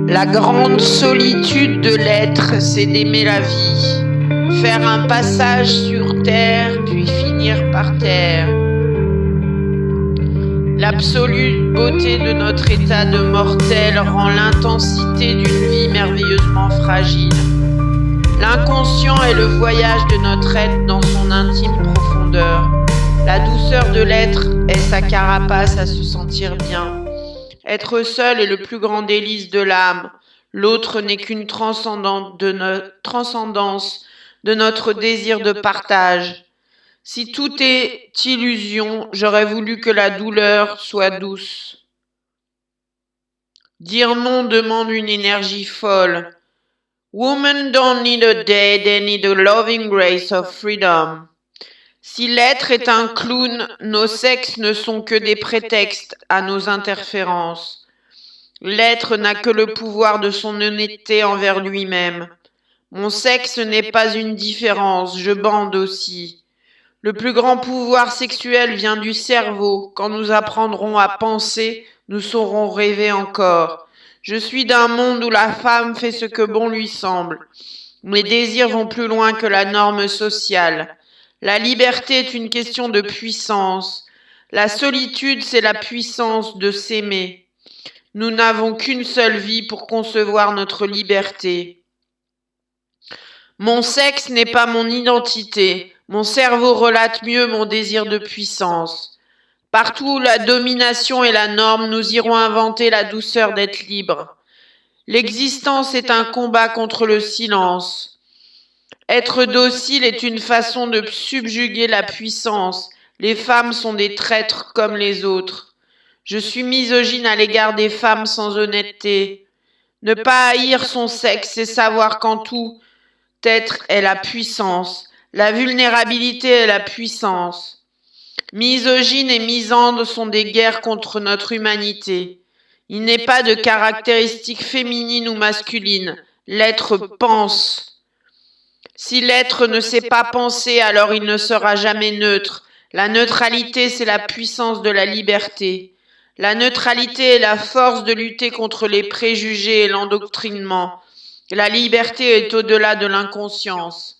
La grande solitude de l'être, c'est d'aimer la vie, faire un passage sur terre, puis finir par terre. L'absolue beauté de notre état de mortel rend l'intensité d'une vie merveilleusement fragile. L'inconscient est le voyage de notre être dans son intime profondeur. La douceur de l'être est sa carapace à se sentir bien. Être seul est le plus grand délice de l'âme. L'autre n'est qu'une transcendance de notre désir de partage. Si tout est illusion, j'aurais voulu que la douleur soit douce. Dire non demande une énergie folle. Women don't need a day, they need a loving grace of freedom. Si l'être est un clown, nos sexes ne sont que des prétextes à nos interférences. L'être n'a que le pouvoir de son honnêteté envers lui-même. Mon sexe n'est pas une différence, je bande aussi. Le plus grand pouvoir sexuel vient du cerveau. Quand nous apprendrons à penser, nous saurons rêver encore. Je suis d'un monde où la femme fait ce que bon lui semble. Mes désirs vont plus loin que la norme sociale. La liberté est une question de puissance. La solitude, c'est la puissance de s'aimer. Nous n'avons qu'une seule vie pour concevoir notre liberté. Mon sexe n'est pas mon identité. Mon cerveau relate mieux mon désir de puissance. Partout où la domination est la norme, nous irons inventer la douceur d'être libre. L'existence est un combat contre le silence. Être docile est une façon de subjuguer la puissance. Les femmes sont des traîtres comme les autres. Je suis misogyne à l'égard des femmes sans honnêteté. Ne pas haïr son sexe, c'est savoir qu'en tout être est la puissance. La vulnérabilité est la puissance. Misogyne et misandre sont des guerres contre notre humanité. Il n'est pas de caractéristiques féminines ou masculines. L'être pense. Si l'être ne sait pas penser, alors il ne sera jamais neutre. La neutralité, c'est la puissance de la liberté. La neutralité est la force de lutter contre les préjugés et l'endoctrinement. La liberté est au-delà de l'inconscience.